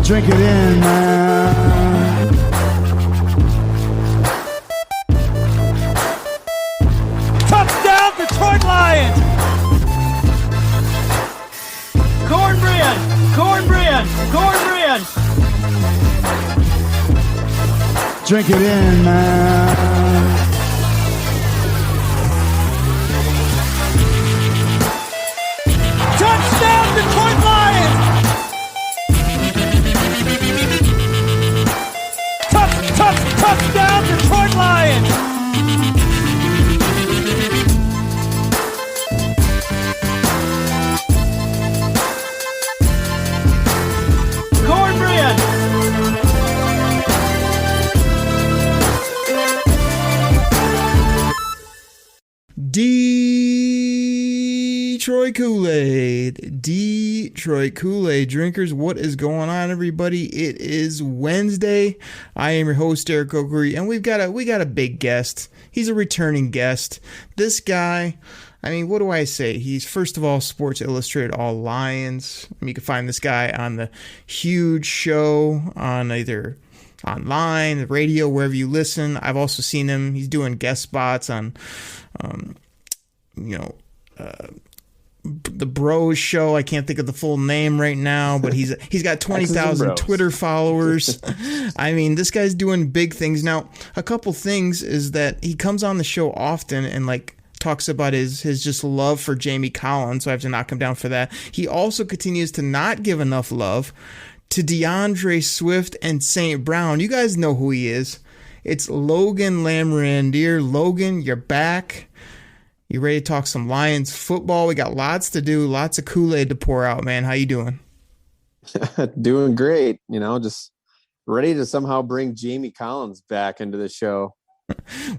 Drink it in, man. Touchdown, Detroit Lions! Cornbread! Cornbread! Cornbread! Drink it in, man. Touchdown, Detroit Lions! Touchdown, Detroit Lions! Cornbread! Detroit Koolaid. Detroit Koolaid drinkers, what is going on, everybody? It is Wednesday. I am your host, Eric Okery, and we got a big guest. He's a returning guest. This guy, I mean, what do I say? He's, first of all, Sports Illustrated All Lions. You can find this guy on the huge show on either online, the radio, wherever you listen. I've also seen him. He's doing guest spots on, the Bros show. I can't think of the full name right now, but he's got 20,000 Twitter followers. I mean, this guy's doing big things. Now, a couple things is that he comes on the show often and talks about his just love for Jamie Collins, so I have to knock him down for that. He also continues to not give enough love to DeAndre Swift and St. Brown. You guys know who he is. It's Logan Lamorandier. Logan, you're back. You ready to talk some Lions football? We got lots to do, lots of Kool-Aid to pour out, man. How you doing? Doing great. Just ready to somehow bring Jamie Collins back into the show.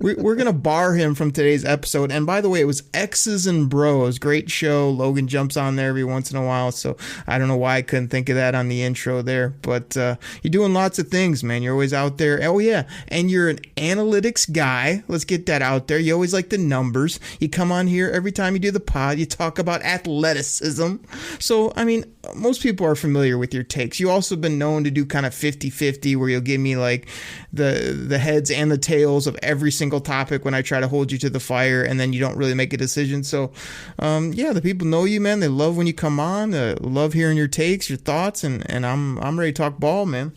We're going to bar him from today's episode. And by the way, it was X's and Bros. Great show. Logan jumps on there every once in a while. So I don't know why I couldn't think of that on the intro there. But you're doing lots of things, man. You're always out there. Oh, yeah. And you're an analytics guy. Let's get that out there. You always like the numbers. You come on here every time you do the pod. You talk about athleticism. So, I mean, most people are familiar with your takes. You also been known to do kind of 50-50 where you'll give me like the heads and the tails of every single topic when I try to hold you to the fire, and then you don't really make a decision. So the people know you, man. They love when you come on. Love hearing your takes, your thoughts, and I'm ready to talk ball, man.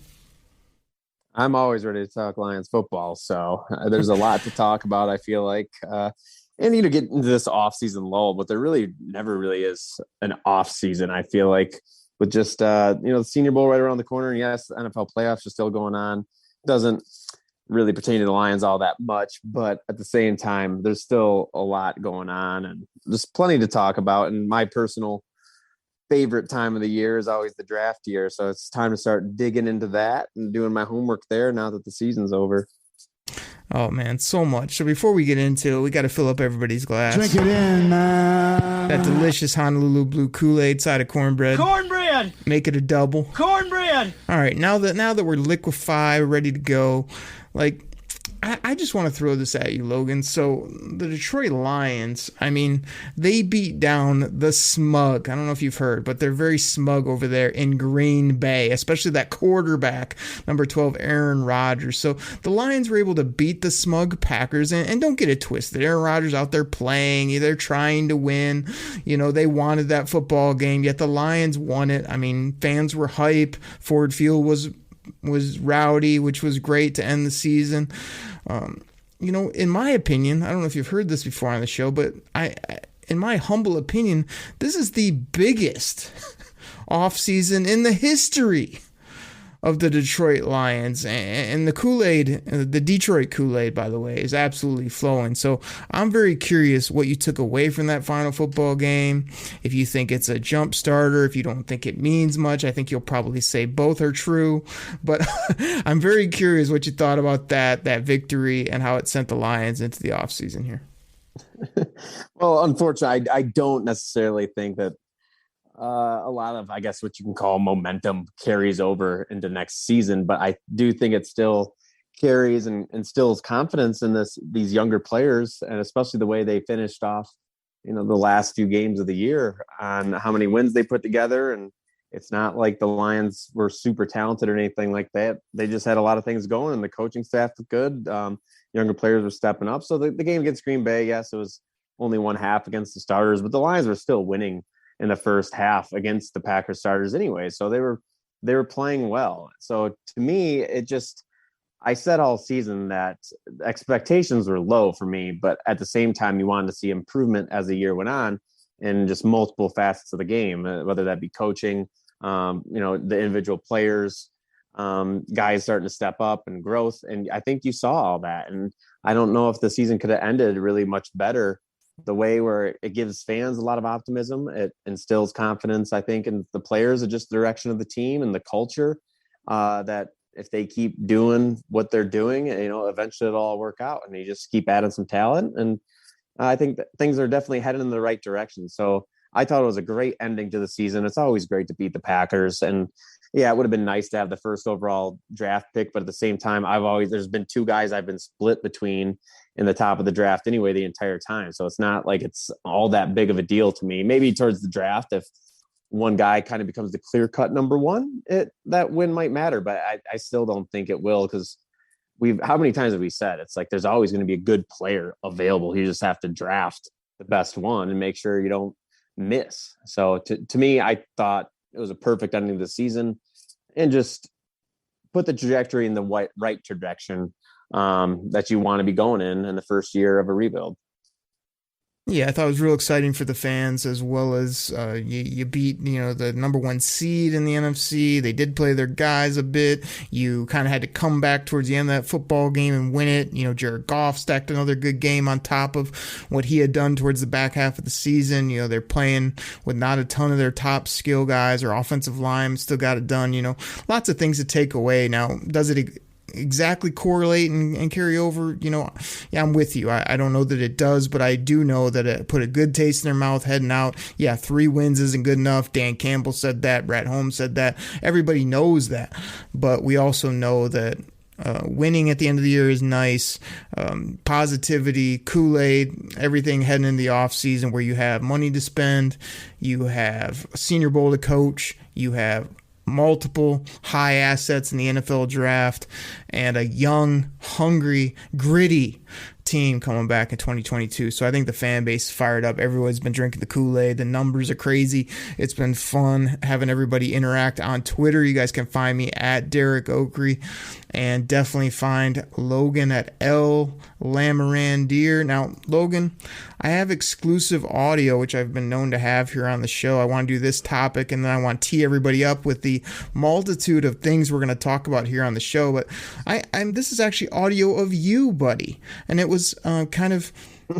I'm always ready to talk Lions football, so there's a lot to talk about, I feel like. And get into this off-season lull, but there really never really is an off-season, I feel like, with just the Senior Bowl right around the corner. And yes, NFL playoffs are still going on. Doesn't really pertain to the Lions all that much, but at the same time, there's still a lot going on and there's plenty to talk about. And my personal favorite time of the year is always the draft year. So it's time to start digging into that and doing my homework there now that the season's over. Oh, man, so much. So before we get into it, we got to fill up everybody's glass. Drink it in, man. That delicious Honolulu Blue Kool-Aid side of cornbread. Cornbread! Make it a double. Cornbread! All right, now that we're liquefied, ready to go, I just want to throw this at you, Logan. So the Detroit Lions, I mean, they beat down the smug. I don't know if you've heard, but they're very smug over there in Green Bay, especially that quarterback, number 12, Aaron Rodgers. So the Lions were able to beat the smug Packers, and don't get it twisted. Aaron Rodgers out there playing. They're trying to win. They wanted that football game, yet the Lions won it. I mean, fans were hype. Ford Field was rowdy, which was great to end the season. In my opinion, I don't know if you've heard this before on the show, but in my humble opinion, this is the biggest offseason in the history of the Detroit Lions. And the Kool-Aid, the Detroit Kool-Aid, by the way, is absolutely flowing. So I'm very curious what you took away from that final football game. If you think it's a jump starter, if you don't think it means much, I think you'll probably say both are true. But I'm very curious what you thought about that victory and how it sent the Lions into the offseason here. Well, unfortunately, I don't necessarily think that a lot of, I guess, what you can call momentum carries over into next season, but I do think it still carries and instills confidence in these younger players, and especially the way they finished off, the last few games of the year on how many wins they put together and It's not like the Lions were super talented or anything like that. They just had a lot of things going, and the coaching staff was good. Younger players were stepping up. So the game against Green Bay, yes, it was only one half against the starters, but the Lions were still winning in the first half against the Packers starters anyway. So they were playing well. So to me, I said all season that expectations were low for me, but at the same time, you wanted to see improvement as the year went on in just multiple facets of the game, whether that be coaching, the individual players, guys starting to step up and growth. And I think you saw all that. And I don't know if the season could have ended really much better, the way where it gives fans a lot of optimism. It instills confidence, I think, in the players and just the direction of the team and the culture, that if they keep doing what they're doing, eventually it'll all work out, and you just keep adding some talent. And I think that things are definitely headed in the right direction. So I thought it was a great ending to the season. It's always great to beat the Packers. And yeah, it would have been nice to have the first overall draft pick, but at the same time, there's been two guys I've been split between in the top of the draft anyway, the entire time. So it's not like it's all that big of a deal to me. Maybe towards the draft, if one guy kind of becomes the clear cut number one, that win might matter, but I still don't think it will, because how many times have we said it's like there's always going to be a good player available. You just have to draft the best one and make sure you don't miss. So to me, I thought it was a perfect ending of the season and just put the trajectory in the right direction that you want to be going in the first year of a rebuild. Yeah, I thought it was real exciting for the fans, as well as you beat, the number one seed in the NFC. They did play their guys a bit. You kind of had to come back towards the end of that football game and win it. Jared Goff stacked another good game on top of what he had done towards the back half of the season. They're playing with not a ton of their top skill guys or offensive line, still got it done. Lots of things to take away. Now, does it exactly correlate and carry over? Yeah, I'm with you. I don't know that it does, but I do know that it put a good taste in their mouth heading out. Yeah, 3 wins isn't good enough. Dan Campbell said that. Brad Holmes said that. Everybody knows that. But we also know that winning at the end of the year is nice. Positivity, Kool-Aid, everything heading in the off season where you have money to spend, you have a Senior Bowl to coach, you have multiple high assets in the NFL draft, and a young, hungry, gritty team coming back in 2022. So I think the fan base is fired up. Everyone's been drinking the Kool-Aid. The numbers are crazy. It's been fun having everybody interact on Twitter. You guys can find me at Derek Oakrey, and definitely find Logan at L Lamarandier. Now, Logan, I have exclusive audio, which I've been known to have here on the show. I want to do this topic, and then I want to tee everybody up with the multitude of things we're going to talk about here on the show. But this is actually audio of you, buddy, and it was kind of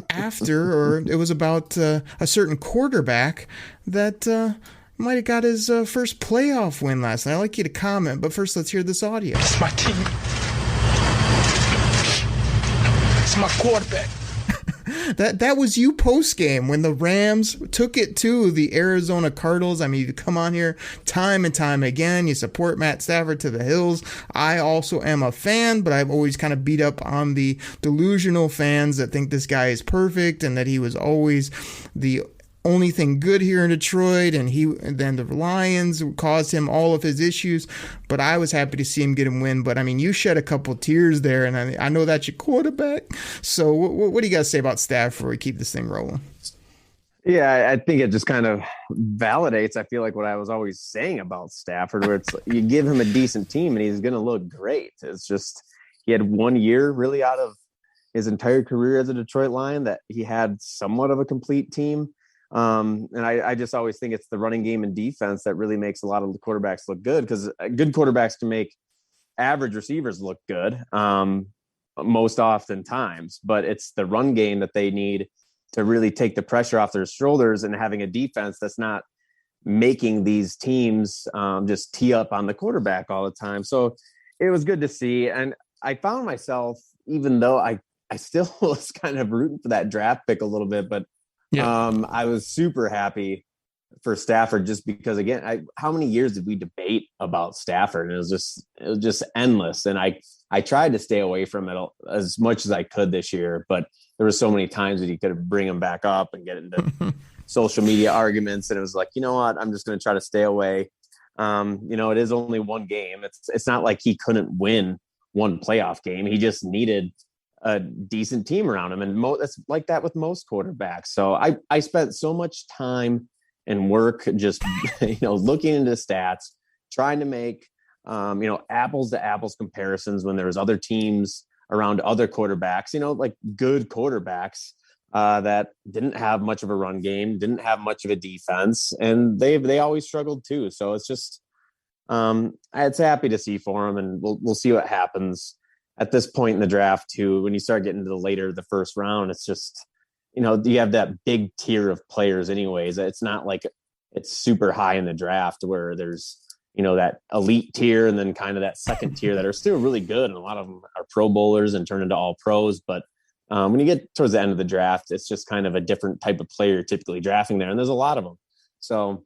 after, or it was about a certain quarterback that might have got his first playoff win last night. I'd like you to comment, but first let's hear this audio. It's my team. It's my quarterback. That was you post-game when the Rams took it to the Arizona Cardinals. I mean, you come on here time and time again. You support Matt Stafford to the hills. I also am a fan, but I've always kind of beat up on the delusional fans that think this guy is perfect and that he was always the only thing good here in Detroit, and then the Lions caused him all of his issues. But I was happy to see him get him win. But I mean, you shed a couple tears there, and I know that's your quarterback. So what do you guys say about Stafford before we keep this thing rolling? Yeah, I think it just kind of validates, I feel like, what I was always saying about Stafford, where it's you give him a decent team and he's going to look great. It's just he had 1 year really out of his entire career as a Detroit Lion that he had somewhat of a complete team. And I just always think it's the running game and defense that really makes a lot of the quarterbacks look good, because good quarterbacks can make average receivers look good most often times, but it's the run game that they need to really take the pressure off their shoulders, and having a defense that's not making these teams just tee up on the quarterback all the time. So it was good to see. And I found myself, even though I still was kind of rooting for that draft pick a little bit, but yeah. I was super happy for Stafford, just because, again, how many years did we debate about Stafford? And it was just endless. And I tried to stay away from it as much as I could this year, but there were so many times that you could bring him back up and get into social media arguments. And it was like, you know what, I'm just going to try to stay away. It is only one game. It's not like he couldn't win one playoff game. He just needed a decent team around him. And that's like that with most quarterbacks. So I spent so much time and work just, looking into stats, trying to make, apples to apples comparisons when there was other teams around other quarterbacks, like good quarterbacks that didn't have much of a run game, didn't have much of a defense, and they always struggled too. So it's just, it's happy to see for him, and we'll see what happens at this point in the draft too. When you start getting to the first round, it's just, you have that big tier of players anyways. It's not like it's super high in the draft where there's, that elite tier and then kind of that second tier that are still really good. And a lot of them are pro bowlers and turn into all pros. But when you get towards the end of the draft, it's just kind of a different type of player typically drafting there. And there's a lot of them. So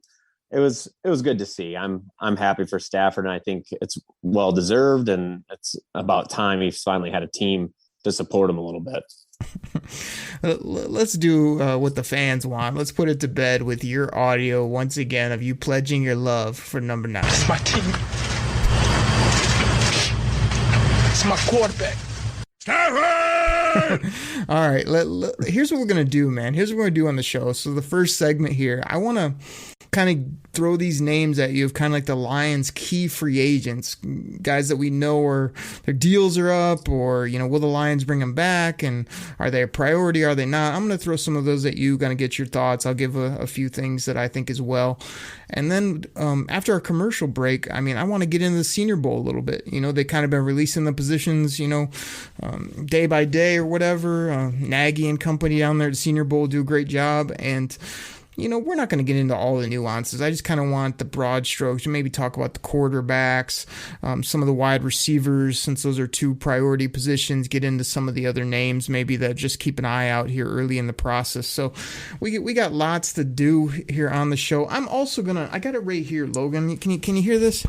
it was good to see. I'm happy for Stafford, and I think it's well deserved, and it's about time he's finally had a team to support him a little bit. Let's do what the fans want. Let's put it to bed with your audio once again of you pledging your love for number 9. It's my team. It's my quarterback. Stafford! All right, here's what we're going to do, man. Here's what we're going to do on the show. So the first segment here, I want to kind of throw these names at you of kind of like the Lions' key free agents, guys that we know are their deals are up, or, will the Lions bring them back, and are they a priority, are they not? I'm going to throw some of those at you, going to get your thoughts. I'll give a few things that I think as well. And then after our commercial break, I want to get into the Senior Bowl a little bit. They kind of been releasing the positions, day by day or whatever. Nagy and company down there at the Senior Bowl do a great job. And we're not going to get into all the nuances. I just kind of want the broad strokes. Maybe talk about the quarterbacks, some of the wide receivers, since those are 2 priority positions. Get into some of the other names, maybe that just keep an eye out here early in the process. So we got lots to do here on the show. I'm also I got it right here, Logan. Can you hear this?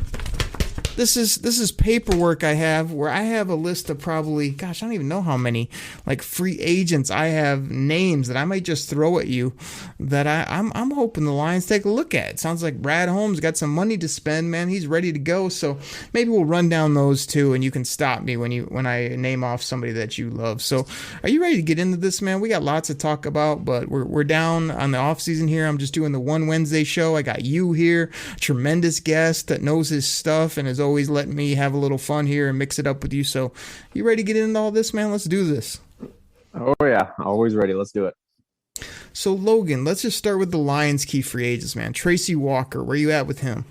This is paperwork I have where I have a list of probably, I don't even know how many, like free agents. I have names that I might just throw at you that I'm hoping the Lions take a look at. It sounds like Brad Holmes got some money to spend, man. He's ready to go. So maybe we'll run down those too, and you can stop me when I name off somebody that you love. So are you ready to get into this, man? We got lots to talk about, but we're down on the off season here. I'm just doing the one Wednesday show. I got you here, tremendous guest that knows his stuff and is always letting me have a little fun here and mix it up with you. So you ready to get into all this, man? Let's do this. Oh yeah, always ready. Let's do it. So Logan, let's just start with the Lions key free agents, man. Tracy Walker, where you at with him?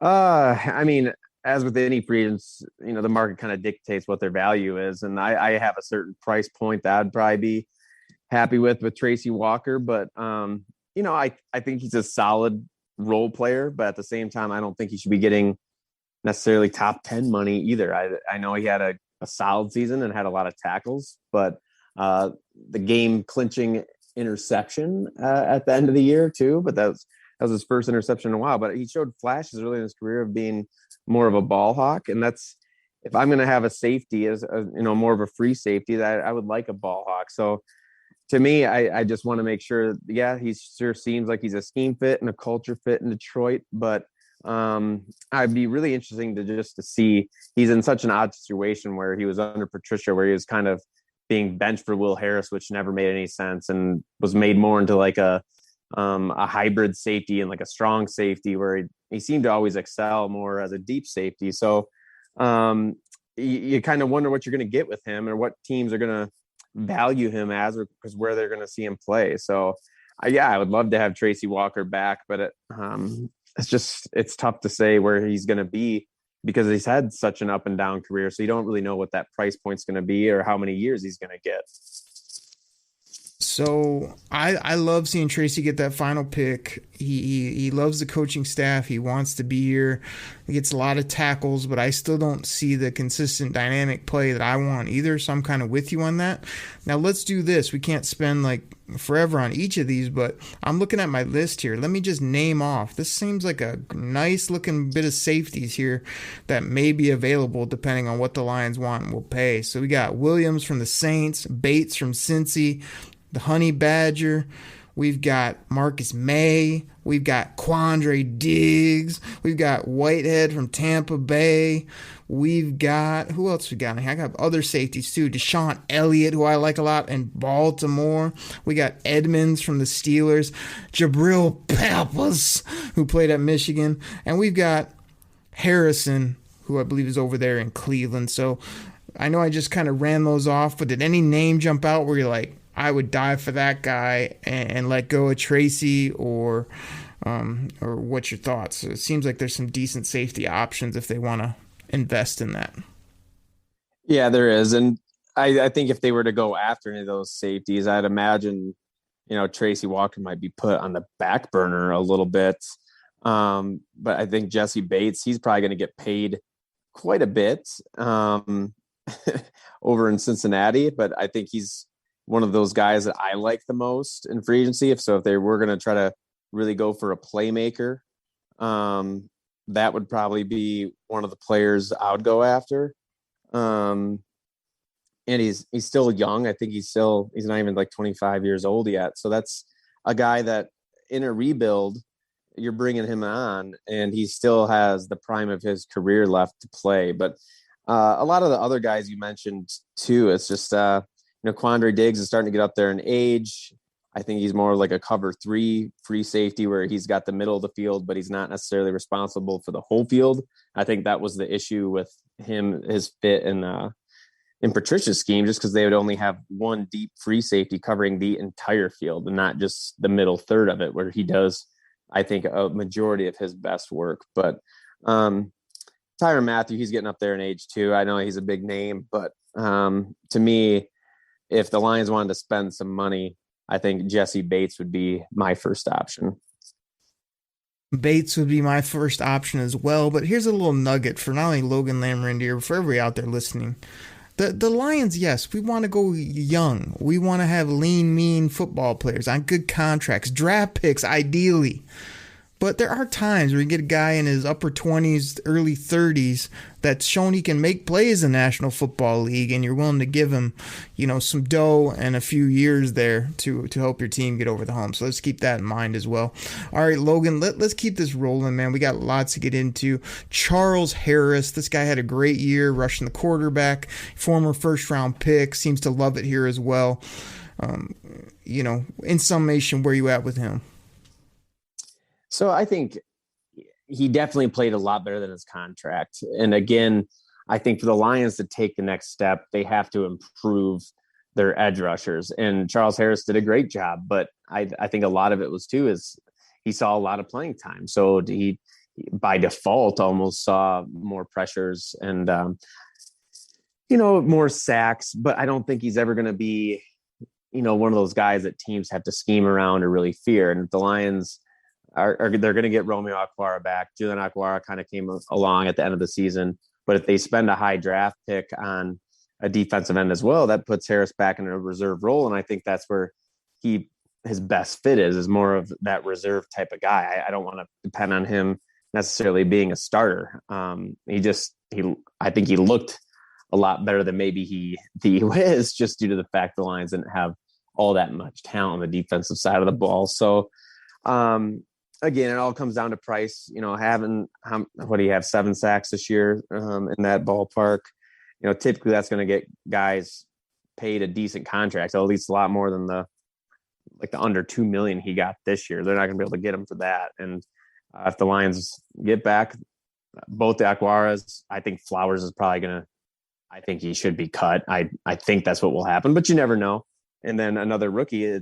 As with any free agents, the market kind of dictates what their value is, and I have a certain price point that I'd probably be happy with Tracy Walker, but I think he's a solid role player, but at the same time, I don't think he should be getting necessarily top 10 money either. I know he had a solid season and had a lot of tackles, but the game clinching interception at the end of the year too, but that was his first interception in a while, but he showed flashes early in his career of being more of a ball hawk. And that's, if I'm going to have a safety as more of a free safety, that I would like a ball hawk. So to me, I just want to make sure, he sure seems like he's a scheme fit and a culture fit in Detroit, but I'd be really interesting to see. He's in such an odd situation where he was under Patricia, where he was kind of being benched for Will Harris, which never made any sense, and was made more into like a hybrid safety and like a strong safety, where he seemed to always excel more as a deep safety. So you kind of wonder what you're going to get with him, or what teams are going to value him as, or because where they're going to see him play. So I would love to have Tracy Walker back, but it's tough to say where he's going to be, because he's had such an up and down career. So you don't really know what that price point's going to be or how many years he's going to get. So I love seeing Tracy get that final pick. He loves the coaching staff. He wants to be here. He gets a lot of tackles, but I still don't see the consistent dynamic play that I want either. So I'm kind of with you on that. Now let's do this. We can't spend like forever on each of these, but I'm looking at my list here. Let me just name off. This seems like a nice looking bit of safeties here that may be available depending on what the Lions want and will pay. So we got Williams from the Saints, Bates from Cincy, the Honey Badger, We've got Marcus May. We've got Quandre Diggs. We've got Whitehead from Tampa Bay. We've got, who else we got? I got other safeties too. Deshaun Elliott, who I like a lot, in Baltimore. We got Edmonds from the Steelers. Jabril Peppers, who played at Michigan. And we've got Harrison, who I believe is over there in Cleveland. So I know I just kind of ran those off, but did any name jump out where you're like, I would die for that guy and let go of Tracy, or what's your thoughts? It seems like there's some decent safety options if they want to invest in that. Yeah, there is. And I think if they were to go after any of those safeties, I'd imagine, Tracy Walker might be put on the back burner a little bit. But I think Jesse Bates, he's probably going to get paid quite a bit over in Cincinnati, but I think he's one of those guys that I like the most in free agency. If they were going to try to really go for a playmaker, that would probably be one of the players I would go after. And he's still young. I think he's not even like 25 years old yet. So that's a guy that in a rebuild, you're bringing him on and he still has the prime of his career left to play. But a lot of the other guys you mentioned too, it's just, Quandre Diggs is starting to get up there in age. I think he's more like a cover 3 free safety where he's got the middle of the field, but he's not necessarily responsible for the whole field. I think that was the issue with him, his fit in Patricia's scheme, just because they would only have one deep free safety covering the entire field and not just the middle third of it, where he does, I think, a majority of his best work. But Tyrann Mathieu, he's getting up there in age too. I know he's a big name, but to me, if the Lions wanted to spend some money, I think Jesse Bates would be my first option. Bates would be my first option as well. But here's a little nugget for not only Logan Lamrendier, but for everybody out there listening. The Lions, yes, we want to go young. We want to have lean, mean football players on good contracts, draft picks, ideally. But there are times where you get a guy in his upper 20s, early 30s that's shown he can make plays in the National Football League, and you're willing to give him, some dough and a few years there to help your team get over the hump. So let's keep that in mind as well. All right, Logan, let's keep this rolling, man. We got lots to get into. Charles Harris, this guy had a great year rushing the quarterback, former first-round pick, seems to love it here as well. In summation, where you at with him? So I think he definitely played a lot better than his contract. And again, I think for the Lions to take the next step, they have to improve their edge rushers. And Charles Harris did a great job, but I think a lot of it was too is he saw a lot of playing time. So he by default almost saw more pressures and more sacks. But I don't think he's ever going to be one of those guys that teams have to scheme around or really fear. And the Lions they're going to get Romeo Okwara back. Julian Okwara kind of came along at the end of the season, but if they spend a high draft pick on a defensive end as well, that puts Harris back in a reserve role. And I think that's where his best fit is more of that reserve type of guy. I don't want to depend on him necessarily being a starter. I think he looked a lot better than maybe he is, just due to the fact the Lions didn't have all that much talent on the defensive side of the ball. So, again, it all comes down to price. Having what do you have, 7 sacks this year in that ballpark? Typically that's going to get guys paid a decent contract, at least a lot more than the under $2 million he got this year. They're not going to be able to get him for that. And if the Lions get back both the Akwaras, I think Flowers is probably I think he should be cut. I think that's what will happen, but you never know. And then another rookie,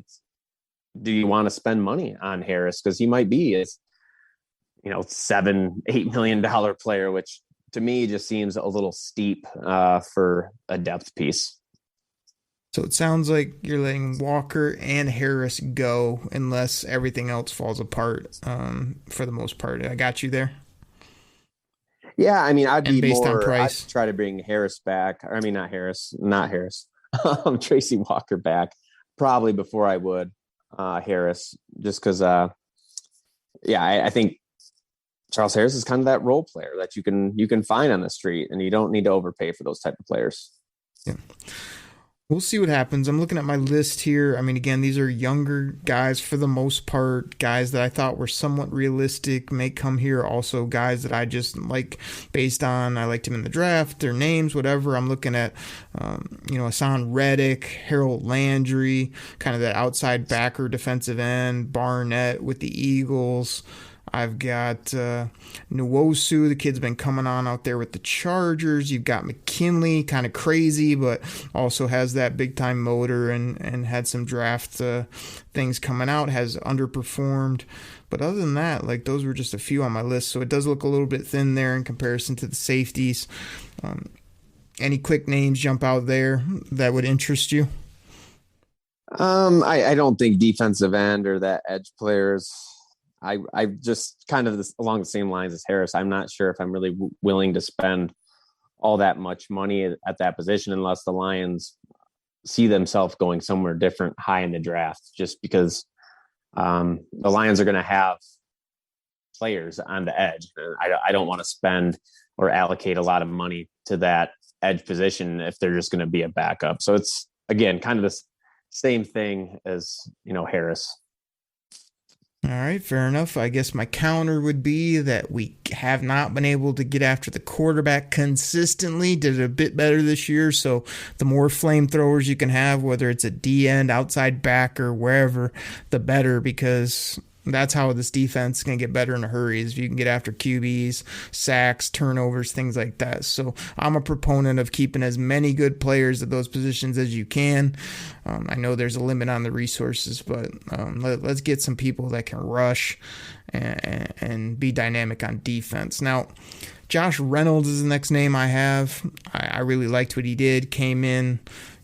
do you want to spend money on Harris? Because he might be a $7-8 million player, which to me just seems a little steep for a depth piece. So it sounds like you're letting Walker and Harris go unless everything else falls apart for the most part. I got you there. Yeah, I mean, I'd price. I'd try to bring Harris back. I mean, not Harris. Tracy Walker back probably before I would Harris, just because, I think Charles Harris is kind of that role player that you can find on the street, and you don't need to overpay for those type of players. Yeah. We'll see what happens. I'm looking at my list here. I mean, again, these are younger guys for the most part, guys that I thought were somewhat realistic, may come here. Also, guys that I just like based on, I liked him in the draft, their names, whatever. I'm looking at, Hassan Reddick, Harold Landry, kind of that outside backer, defensive end, Barnett with the Eagles. I've got Nwosu, the kid's been coming on out there with the Chargers. You've got McKinley, kind of crazy, but also has that big-time motor and had some draft things coming out, has underperformed. But other than that, like those were just a few on my list, so it does look a little bit thin there in comparison to the safeties. Any quick names jump out there that would interest you? I don't think defensive end or that edge players. I just kind of along the same lines as Harris. I'm not sure if I'm really willing to spend all that much money at that position unless the Lions see themselves going somewhere different high in the draft, just because the Lions are going to have players on the edge. I don't want to spend or allocate a lot of money to that edge position if they're just going to be a backup. So it's, again, kind of the same thing as, Harris. All right, fair enough. I guess my counter would be that we have not been able to get after the quarterback consistently. Did it a bit better this year, so the more flamethrowers you can have, whether it's a D end, outside backer, wherever, the better, because that's how this defense is going to get better in a hurry, is if you can get after QBs, sacks, turnovers, things like that. So I'm a proponent of keeping as many good players at those positions as you can. I know there's a limit on the resources, but let's get some people that can rush and be dynamic on defense. Now, Josh Reynolds is the next name I have. I really liked what he did, came in,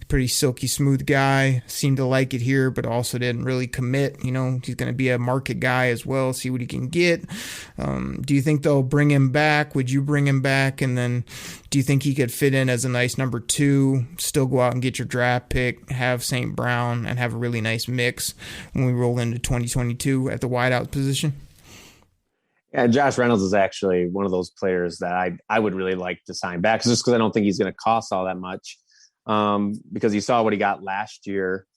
pretty silky smooth guy, seemed to like it here, but also didn't really commit. He's going to be a market guy as well, see what he can get. Do you think they'll bring him back? Would you bring him back? And then do you think he could fit in as a nice number 2, still go out and get your draft pick, have St. Brown, and have a really nice mix when we roll into 2022 at the wideout position? Yeah, Josh Reynolds is actually one of those players that I would really like to sign back, just because I don't think he's going to cost all that much. Because you saw what he got last year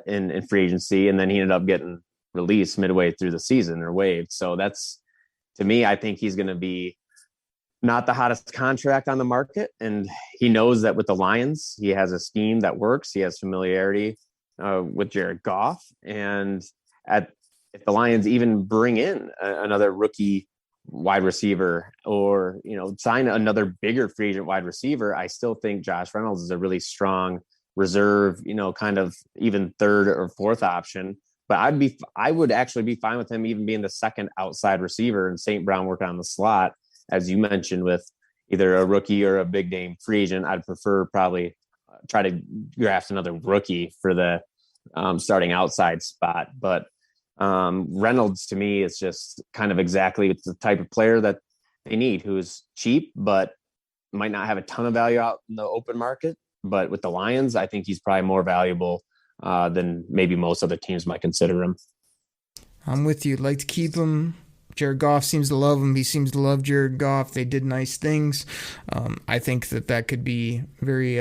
in free agency, and then he ended up getting released midway through the season or waived. So that's, to me, I think he's going to be not the hottest contract on the market. And he knows that with the Lions, he has a scheme that works. He has familiarity with Jared Goff. And if the Lions even bring in another rookie wide receiver or, sign another bigger free agent wide receiver, I still think Josh Reynolds is a really strong reserve, kind of even third or fourth option. But I would actually be fine with him even being the second outside receiver and St. Brown working on the slot, as you mentioned, with either a rookie or a big name free agent. I'd prefer probably try to draft another rookie for the starting outside spot. But Reynolds, to me, is just kind of exactly the type of player that they need, who's cheap but might not have a ton of value out in the open market. But with the Lions, I think he's probably more valuable than maybe most other teams might consider him. I'm with you. I'd like to keep him. Jared Goff seems to love him. He seems to love Jared Goff. They did nice things. I think that could be very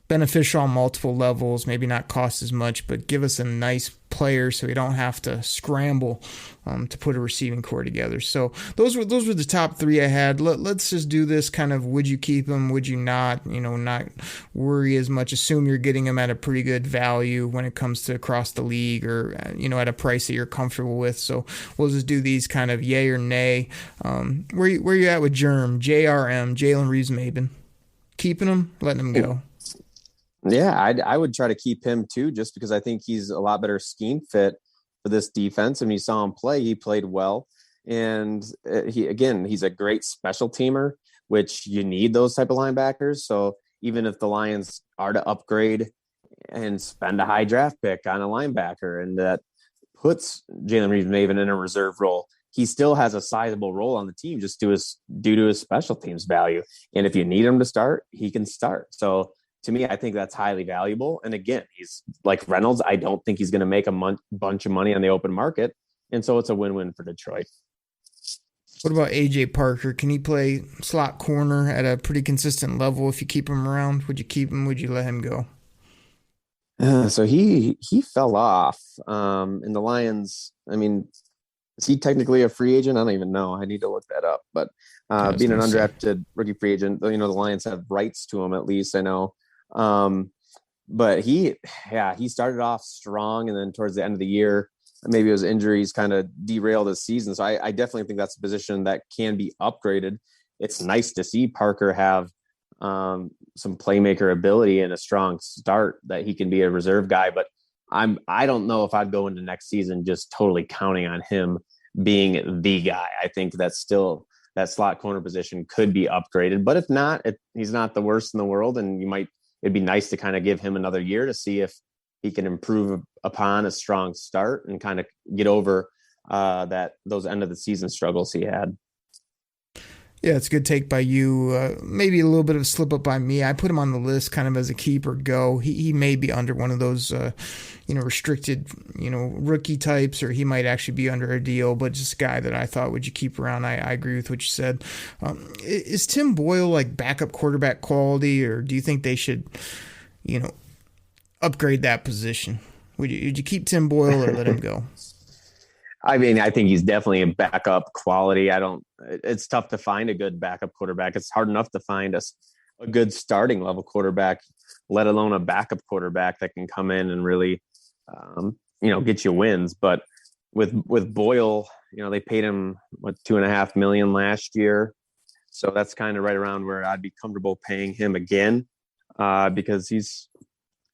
beneficial on multiple levels, maybe not cost as much, but give us a nice player so we don't have to scramble to put a receiving core together. So those were the top 3 I had. Let's just do this kind of, would you keep him, would you not, not worry as much, assume you're getting him at a pretty good value when it comes to across the league, or at a price that you're comfortable with. So we'll just do these kind of yay or nay. Where you at with JRM, Jalen Reeves-Maben? Keeping him, letting him go? Yeah, I would try to keep him too, just because I think he's a lot better scheme fit for this defense. And you saw him play; he played well, and he's a great special teamer, which you need those type of linebackers. So even if the Lions are to upgrade and spend a high draft pick on a linebacker, and that puts Jalen Reeves-Maben in a reserve role, he still has a sizable role on the team just due to his special teams value. And if you need him to start, he can start. So to me, I think that's highly valuable. And again, he's like Reynolds. I don't think he's going to make a bunch of money on the open market. And so it's a win-win for Detroit. What about AJ Parker? Can he play slot corner at a pretty consistent level if you keep him around? Would you keep him? Would you let him go? So he fell off. And the Lions, I mean, is he technically a free agent? I don't even know. I need to look that up. But being an undrafted rookie free agent, the Lions have rights to him, at least I know. But he started off strong, and then towards the end of the year, maybe his injuries kind of derailed his season. So I definitely think that's a position that can be upgraded. It's nice to see Parker have some playmaker ability and a strong start, that he can be a reserve guy. But I don't know if I'd go into next season just totally counting on him being the guy. I think that's still, that slot corner position could be upgraded, but if not, he's not the worst in the world. And it'd be nice to kind of give him another year to see if he can improve upon a strong start and kind of get over those end of the season struggles he had. Yeah, it's a good take by you. Maybe a little bit of a slip up by me. I put him on the list kind of as a keep or go. He may be under one of those, restricted, rookie types, or he might actually be under a deal, but just a guy that I thought, would you keep around? I agree with what you said. Is Tim Boyle like backup quarterback quality, or do you think they should, upgrade that position? Would you keep Tim Boyle or let him go? I mean, I think he's definitely a backup quality. It's tough to find a good backup quarterback. It's hard enough to find a good starting level quarterback, let alone a backup quarterback that can come in and really, get you wins. But with Boyle, they paid him $2.5 million last year. So that's kind of right around where I'd be comfortable paying him again, because he's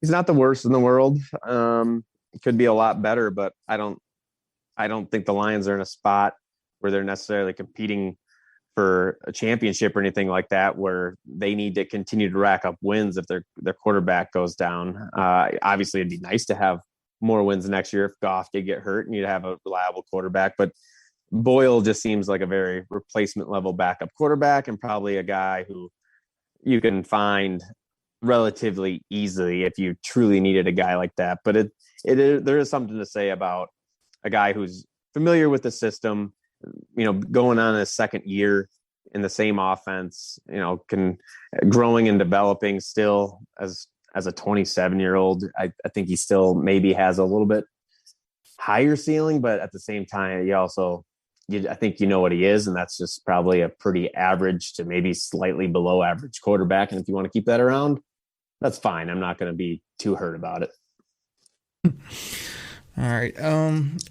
not the worst in the world. It could be a lot better, but I don't think the Lions are in a spot where they're necessarily competing for a championship or anything like that, where they need to continue to rack up wins if their quarterback goes down. Obviously, it'd be nice to have more wins next year if Goff did get hurt and you'd have a reliable quarterback. But Boyle just seems like a very replacement level backup quarterback, and probably a guy who you can find relatively easily if you truly needed a guy like that. But there is something to say about a guy who's familiar with the system, going on his second year in the same offense, growing and developing still as a 27-year-old. I think he still maybe has a little bit higher ceiling, but at the same time, I think what he is, and that's just probably a pretty average to maybe slightly below average quarterback. And if you want to keep that around, that's fine. I'm not going to be too hurt about it. All right.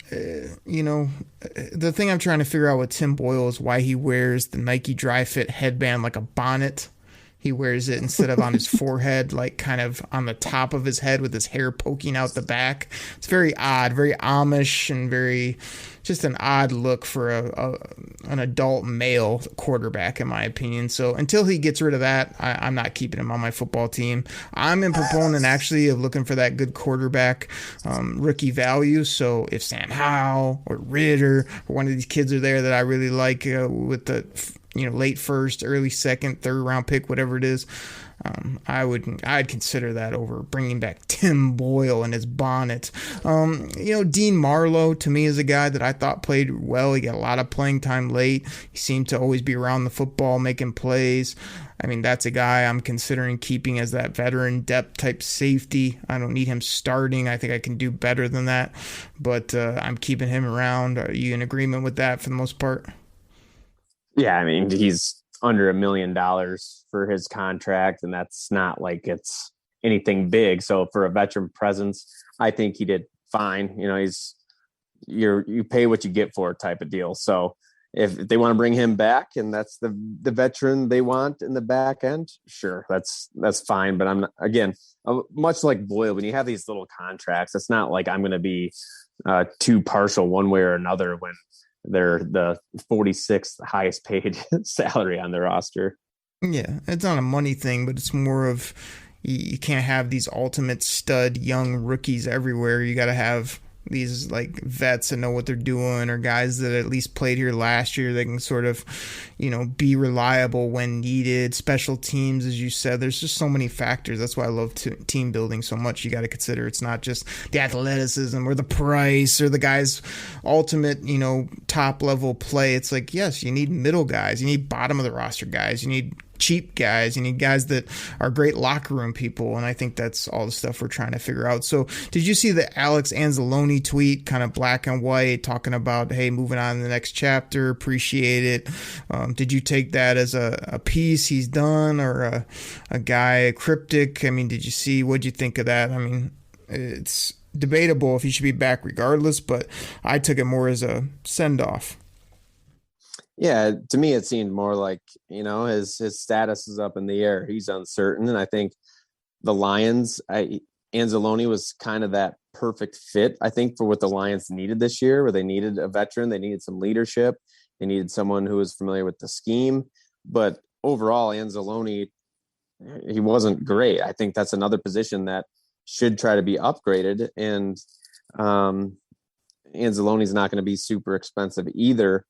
The thing I'm trying to figure out with Tim Boyle is why he wears the Nike Dry Fit headband like a bonnet. He wears it instead of on his forehead, like kind of on the top of his head with his hair poking out the back. It's very odd, very Amish, and very just an odd look for an adult male quarterback, in my opinion. So until he gets rid of that, I'm not keeping him on my football team. I'm a proponent actually of looking for that good quarterback rookie value. So if Sam Howell or Ritter or one of these kids are there that I really like with the late first, early second, third round pick, whatever it is, I'd consider that over bringing back Tim Boyle and his bonnet. Dean Marlowe to me is a guy that I thought played well. He got a lot of playing time late. He seemed to always be around the football, making plays. I mean, that's a guy I'm considering keeping as that veteran depth type safety. I don't need him starting. I think I can do better than that, but I'm keeping him around. Are you in agreement with that for the most part? Yeah, I mean, he's under $1 million for his contract, and that's not like it's anything big. So for a veteran presence, I think he did fine. You pay what you get for type of deal. So if they want to bring him back and that's the veteran they want in the back end, sure, that's fine. But I'm not, again, much like Boyle, when you have these little contracts, it's not like I'm going to be too partial one way or another when they're the 46th highest paid salary on their roster. Yeah, it's not a money thing, but it's more of you can't have these ultimate stud young rookies everywhere. You got to have these like vets that know what they're doing, or guys that at least played here last year. They can sort of, be reliable when needed. Special teams, as you said, there's just so many factors. That's why I love team building so much. You got to consider it's not just the athleticism or the price or the guy's ultimate, top level play. It's like, yes, you need middle guys. You need bottom of the roster guys. You need cheap guys. You need guys that are great locker room people, and I think that's all the stuff we're trying to figure out. So did you see the Alex Anzalone tweet, kind of black and white, talking about, hey, moving on to the next chapter, appreciate it? Did you take that as a piece he's done, or a guy cryptic? I mean, what'd you think of that? I mean, it's debatable if he should be back regardless, but I took it more as a send-off. Yeah, to me, it seemed more like, his status is up in the air. He's uncertain. And I think the Lions, Anzalone was kind of that perfect fit, I think, for what the Lions needed this year, where they needed a veteran. They needed some leadership. They needed someone who was familiar with the scheme. But overall, Anzalone, he wasn't great. I think that's another position that should try to be upgraded. And Anzalone's not going to be super expensive either.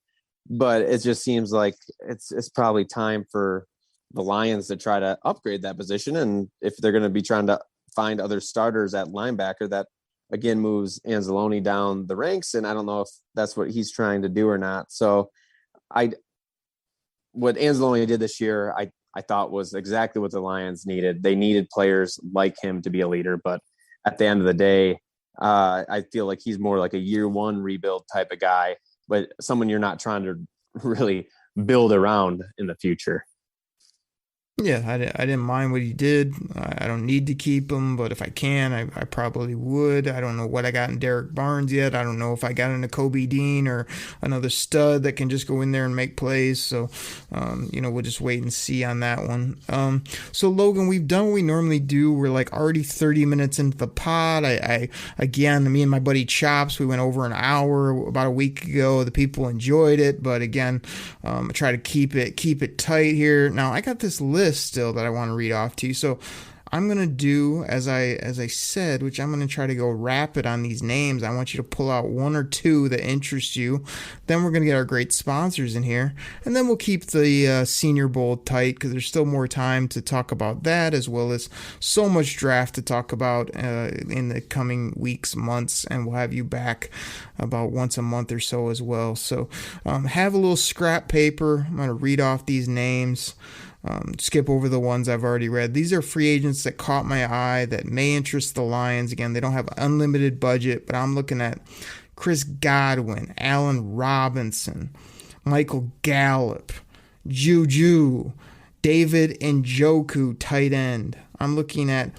But it just seems like it's probably time for the Lions to try to upgrade that position. And if they're going to be trying to find other starters at linebacker, that again moves Anzalone down the ranks. And I don't know if that's what he's trying to do or not. So what Anzalone did this year, I thought was exactly what the Lions needed. They needed players like him to be a leader. But at the end of the day, I feel like he's more like a year one rebuild type of guy, but someone you're not trying to really build around in the future. Yeah, I didn't mind what he did. I don't need to keep him, but if I can, I probably would. I don't know what I got in Derek Barnes yet. I don't know if I got into Kobe Dean or another stud that can just go in there and make plays. So, we'll just wait and see on that one. So Logan, we've done what we normally do. We're like already 30 minutes into the pod. Again, me and my buddy Chops, we went over an hour about a week ago. The people enjoyed it, but again, I try to keep it tight here. Now I got this list still that I want to read off to you. So I'm going to do, as I said, which I'm going to try to go rapid on these names. I want you to pull out one or two that interest you. Then we're going to get our great sponsors in here. And then we'll keep the Senior Bowl tight because there's still more time to talk about that, as well as so much draft to talk about in the coming weeks, months. And we'll have you back about once a month or so as well. So have a little scrap paper. I'm going to read off these names. Skip over the ones I've already read. These are free agents that caught my eye that may interest the Lions. Again, they don't have unlimited budget, but I'm looking at Chris Godwin, Allen Robinson, Michael Gallup, Juju, David Njoku, tight end. I'm looking at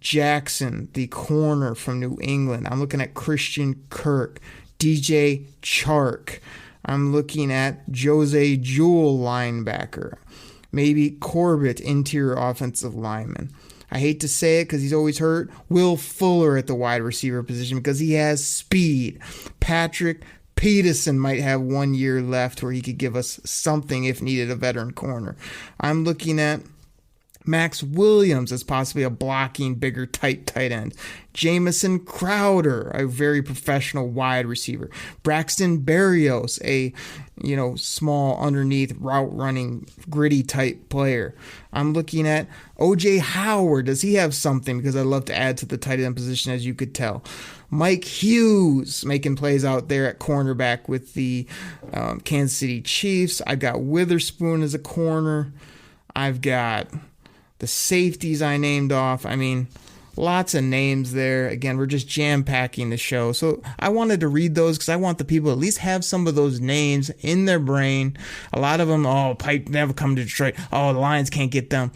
Jackson, the corner from New England. I'm looking at Christian Kirk, DJ Chark. I'm looking at Jose Jewell, linebacker. Maybe Corbett, interior offensive lineman. I hate to say it because he's always hurt. Will Fuller at the wide receiver position because he has speed. Patrick Peterson might have 1 year left where he could give us something if needed, a veteran corner. I'm looking at Max Williams as possibly a blocking, bigger, tight end. Jamison Crowder, a very professional wide receiver. Braxton Berrios, a small underneath route running, gritty type player. I'm looking at OJ Howard. Does he have something? Because I'd love to add to the tight end position, as you could tell. Mike Hughes making plays out there at cornerback with the Kansas City Chiefs. I've got Witherspoon as a corner. I've got the safeties I named off. I mean, lots of names there. Again, we're just jam-packing the show. So I wanted to read those because I want the people to at least have some of those names in their brain. A lot of them, Pipe never come to Detroit. The Lions can't get them.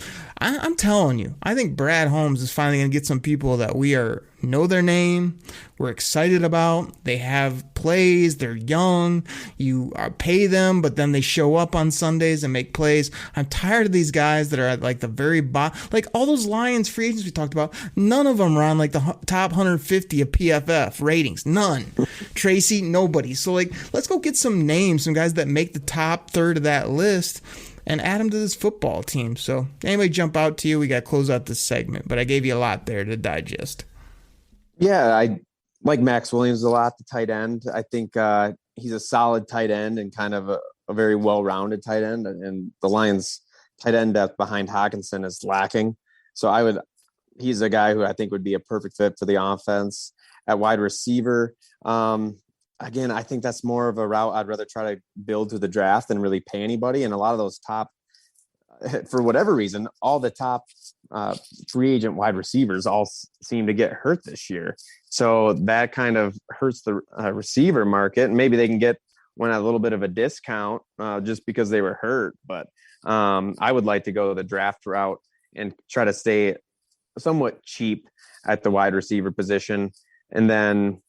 I'm telling you, I think Brad Holmes is finally going to get some people that we know their name, we're excited about. They have plays, they're young, you pay them, but then they show up on Sundays and make plays. I'm tired of these guys that are at like the very bottom, like all those Lions free agents we talked about. None of them are on like the top 150 of PFF ratings. None. Tracy, nobody. So let's go get some names, some guys that make the top third of that list, and add them to this football team. So anyway, jump out to you. We got to close out this segment, but I gave you a lot there to digest. Yeah, I like Max Williams a lot, the tight end. I think he's a solid tight end and kind of a very well-rounded tight end. And the Lions' tight end depth behind Hawkinson is lacking. So he's a guy who I think would be a perfect fit for the offense. At wide receiver, again, I think that's more of a route I'd rather try to build through the draft than really pay anybody. And a lot of those top for whatever reason, all the top free agent wide receivers all seem to get hurt this year. So that kind of hurts the receiver market. And maybe they can get one at a little bit of a discount just because they were hurt. But I would like to go the draft route and try to stay somewhat cheap at the wide receiver position. And then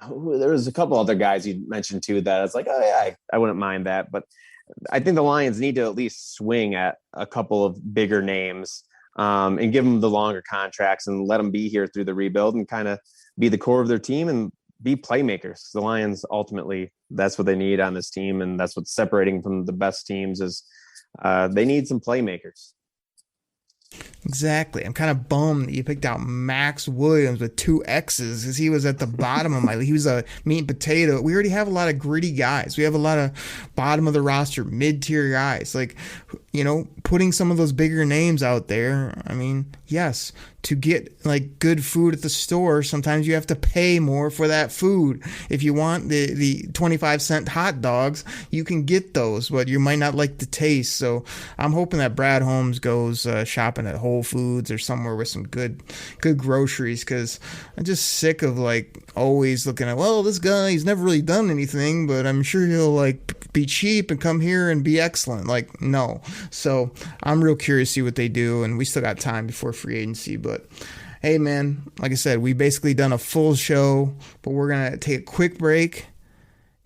there was a couple other guys you mentioned too that I was like, oh yeah, I wouldn't mind that. But I think the Lions need to at least swing at a couple of bigger names and give them the longer contracts and let them be here through the rebuild and kind of be the core of their team and be playmakers. The Lions, ultimately, that's what they need on this team. And that's what's separating from the best teams is they need some playmakers. Exactly. I'm kind of bummed that you picked out Max Williams with 2 X's because he was at the bottom of my league. He was a meat and potato. We already have a lot of gritty guys. We have a lot of bottom of the roster, mid-tier guys. Like, you know, putting some of those bigger names out there. I mean, yes, to get like good food at the store, sometimes you have to pay more for that food. If you want the 25-cent hot dogs, you can get those, but you might not like the taste. So I'm hoping that Brad Holmes goes shopping at Whole Foods or somewhere with some good groceries, because I'm just sick of like always looking at, well, this guy, he's never really done anything, but I'm sure he'll like be cheap and come here and be excellent. Like, no. So I'm real curious to see what they do, and we still got time before free agency. But hey, man, like I said, we basically done a full show, but we're gonna take a quick break.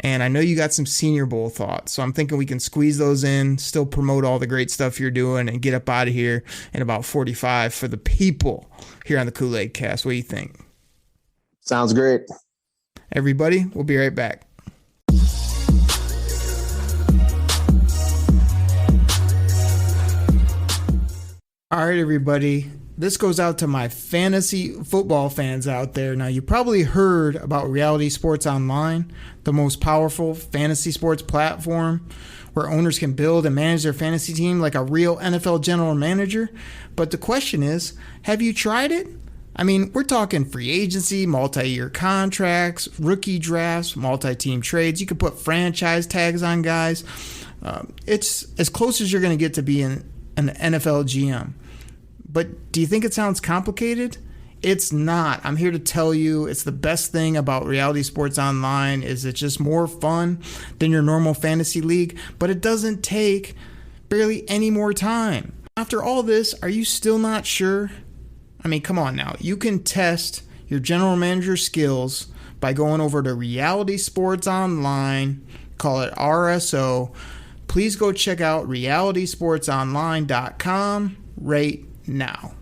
And I know you got some Senior Bowl thoughts, so I'm thinking we can squeeze those in, still promote all the great stuff you're doing, and get up out of here in about 45 for the people here on the Koolaid Cast. What do you think? Sounds great. Everybody, we'll be right back. All right, everybody. This goes out to my fantasy football fans out there. Now, you probably heard about Reality Sports Online, the most powerful fantasy sports platform where owners can build and manage their fantasy team like a real NFL general manager. But the question is, have you tried it? I mean, we're talking free agency, multi-year contracts, rookie drafts, multi-team trades. You could put franchise tags on guys. It's as close as you're going to get to being an NFL GM. But do you think it sounds complicated? It's not. I'm here to tell you it's the best thing about Reality Sports Online is it's just more fun than your normal fantasy league, but it doesn't take barely any more time. After all this, are you still not sure? I mean, come on now. You can test your general manager skills by going over to Reality Sports Online, call it RSO. Please go check out realitysportsonline.com right now.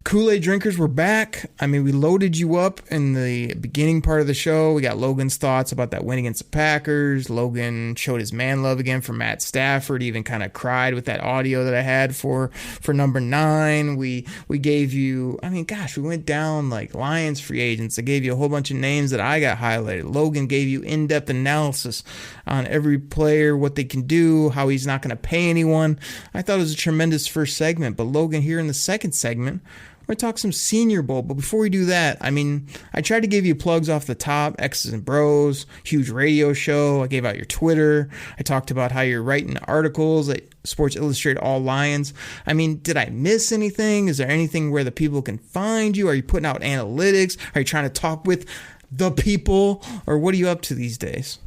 Kool-Aid drinkers, we're back. I mean, we loaded you up in the beginning part of the show. We got Logan's thoughts about that win against the Packers. Logan showed his man love again for Matt Stafford. He even kind of cried with that audio that I had for number 9. We gave you, I mean, gosh, we went down like Lions free agents. I gave you a whole bunch of names that I got highlighted. Logan gave you in-depth analysis on every player, what they can do, how he's not going to pay anyone. I thought it was a tremendous first segment, but Logan here in the second segment, we're going to talk some Senior Bowl. But before we do that, I mean, I tried to give you plugs off the top, X's and Bros, huge radio show. I gave out your Twitter. I talked about how you're writing articles at Sports Illustrated All Lions. I mean, did I miss anything? Is there anything where the people can find you? Are you putting out analytics? Are you trying to talk with the people? Or what are you up to these days?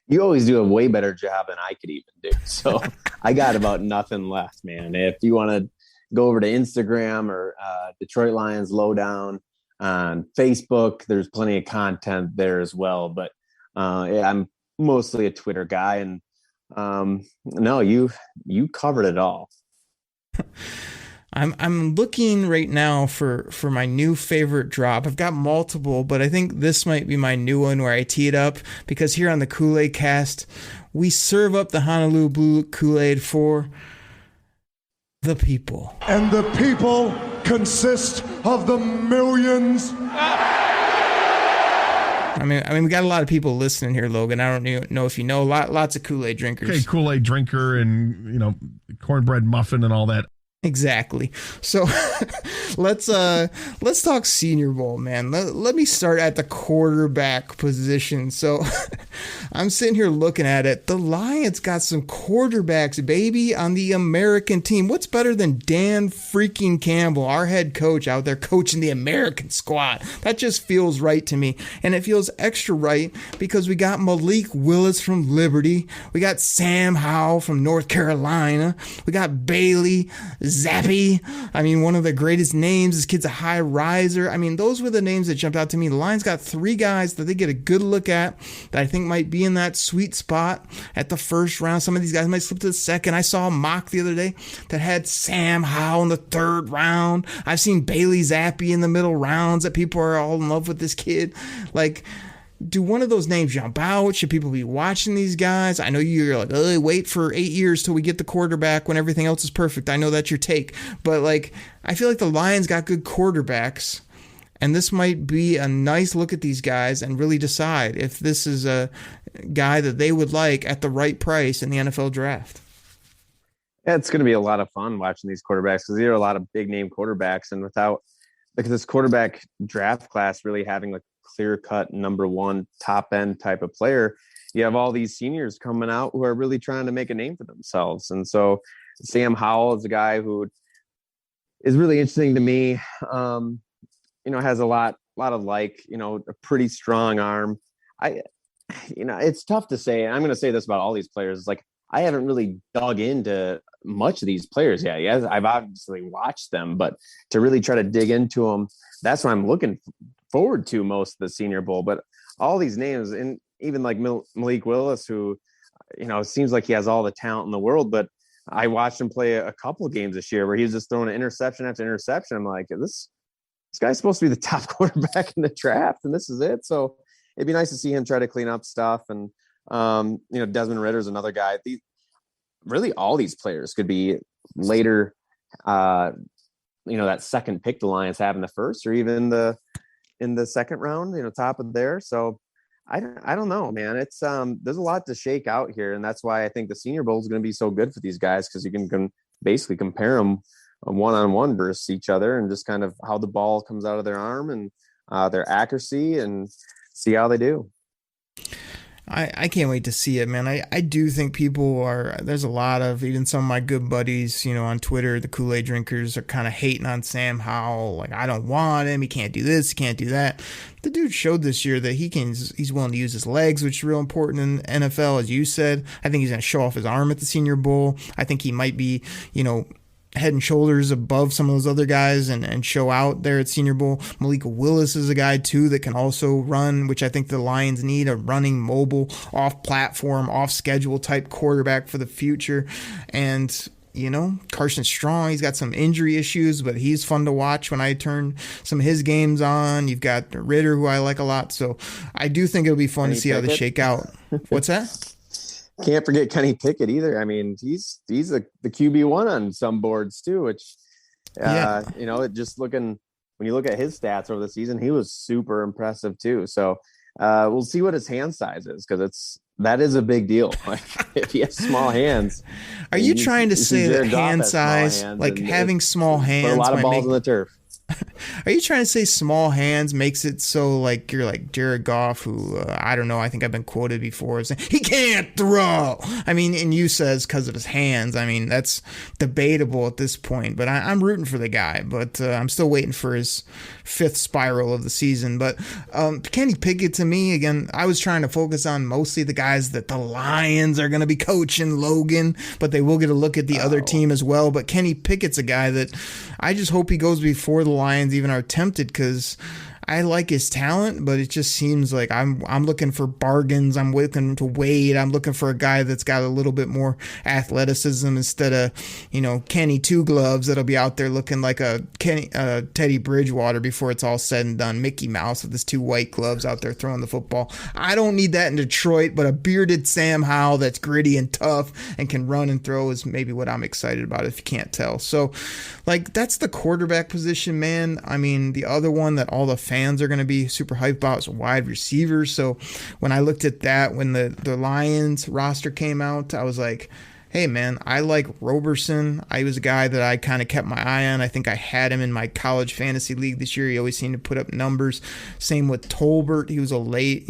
You always do a way better job than I could even do. So I got about nothing left, man. If you want to go over to Instagram or Detroit Lions Lowdown on Facebook, there's plenty of content there as well. But yeah, I'm mostly a Twitter guy, and no, you covered it all. I'm looking right now for my new favorite drop. I've got multiple, but I think this might be my new one where I tee it up, because here on the Koolaid Cast, we serve up the Honolulu Blue Kool-Aid for the people. And the people consist of the millions. I mean, we got a lot of people listening here, Logan. I don't even know if you know. Lots of Kool-Aid drinkers. Okay, Kool-Aid drinker and, cornbread muffin and all that. Exactly. So let's talk Senior Bowl, man. Let me start at the quarterback position. So I'm sitting here looking at it. The Lions got some quarterbacks, baby, on the American team. What's better than Dan freaking Campbell, our head coach out there coaching the American squad? That just feels right to me. And it feels extra right because we got Malik Willis from Liberty. We got Sam Howell from North Carolina. We got Bailey Zappi. I mean, one of the greatest names. This kid's a high riser. I mean, those were the names that jumped out to me. The Lions got 3 guys that they get a good look at that I think might be in that sweet spot at the first round. Some of these guys might slip to the second. I saw a mock the other day that had Sam Howell in the 3rd round. I've seen Bailey Zappi in the middle rounds that people are all in love with this kid. Like, do one of those names jump out? Should people be watching these guys? I know you're like, oh, wait for 8 years till we get the quarterback when everything else is perfect. I know that's your take. But, like, I feel like the Lions got good quarterbacks, and this might be a nice look at these guys and really decide if this is a guy that they would like at the right price in the NFL draft. Yeah, it's going to be a lot of fun watching these quarterbacks because there are a lot of big-name quarterbacks, and without this quarterback draft class really having like clear-cut number 1 top-end type of player, you have all these seniors coming out who are really trying to make a name for themselves. And so Sam Howell is a guy who is really interesting to me. Has a lot of a pretty strong arm. It's tough to say. I'm going to say this about all these players. Like, I haven't really dug into much of these players yet. Yes, I've obviously watched them, but to really try to dig into them, that's what I'm looking forward to most of the Senior Bowl. But all these names, and even like Malik Willis, who, it seems like he has all the talent in the world, but I watched him play a couple of games this year where he was just throwing interception after interception. I'm like, this guy's supposed to be the top quarterback in the draft, and this is it. So it'd be nice to see him try to clean up stuff. And, Desmond Ritter's another guy. Really all these players could be later, that second pick the Lions have in the first or even in the second round, top of there. So I don't know, man. It's there's a lot to shake out here. And that's why I think the Senior Bowl is going to be so good for these guys, because you can basically compare them one-on-one versus each other and just kind of how the ball comes out of their arm and their accuracy and see how they do. I can't wait to see it, man. I do think there's a lot of, even some of my good buddies, on Twitter, the Kool-Aid drinkers are kind of hating on Sam Howell. Like, I don't want him. He can't do this. He can't do that. The dude showed this year that he's willing to use his legs, which is real important in the NFL, as you said. I think he's going to show off his arm at the Senior Bowl. I think he might be, head and shoulders above some of those other guys and show out there at Senior Bowl. Malik Willis is a guy too that can also run, which I think the Lions need, a running, mobile, off-platform, off-schedule type quarterback for the future. And Carson Strong, he's got some injury issues, but he's fun to watch when I turn some of his games on. You've got Ritter, who I like a lot. So I do think it'll be fun to see how they shake out. What's that? Can't forget Kenny Pickett either. I mean, he's the QB1 on some boards too, which, when you look at his stats over the season, he was super impressive too. So we'll see what his hand size is, because that is a big deal. Like, if he has small hands. Are you trying to say that hand size, like having small hands, put a lot of balls on the turf? Are you trying to say small hands makes it so like you're like Jared Goff, who I don't know, I think I've been quoted before saying he can't throw? I mean, and you says because of his hands. I mean, that's debatable at this point, but I'm rooting for the guy, but I'm still waiting for his 5th spiral of the season. But Kenny Pickett, to me, again, I was trying to focus on mostly the guys that the Lions are going to be coaching, Logan, but they will get a look at the other team as well. But Kenny Pickett's a guy that I just hope he goes before the Lions even are tempted, because I like his talent, but it just seems like I'm looking for bargains. I'm looking to Wade. I'm looking for a guy that's got a little bit more athleticism instead of, Kenny Two Gloves that'll be out there looking like a Teddy Bridgewater before it's all said and done. Mickey Mouse with his 2 white gloves out there throwing the football. I don't need that in Detroit, but a bearded Sam Howell that's gritty and tough and can run and throw is maybe what I'm excited about, if you can't tell. So, that's the quarterback position, man. I mean, the other one that all the fans are going to be super hyped about is wide receivers. So when I looked at that, when the Lions roster came out, I was like, Hey, man, I like Roberson. I was a guy that I kind of kept my eye on. I think I had him in my college fantasy league this year. He always seemed to put up numbers. Same with Tolbert. He was a late,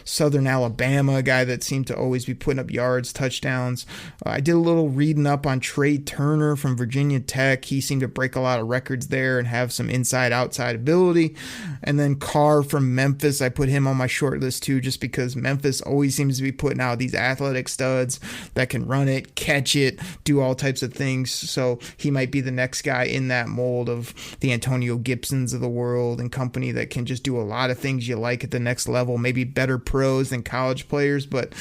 Southern Alabama guy that seemed to always be putting up yards, touchdowns. I did a little reading up on Trey Turner from Virginia Tech. He seemed to break a lot of records there and have some inside-outside ability. And then Carr from Memphis, I put him on my short list too, just because Memphis always seems to be putting out these athletic studs that can run it, catch it, do all types of things. So he might be the next guy in that mold of the Antonio Gibsons of the world and company that can just do a lot of things you like at the next level, maybe better pros than college players. But,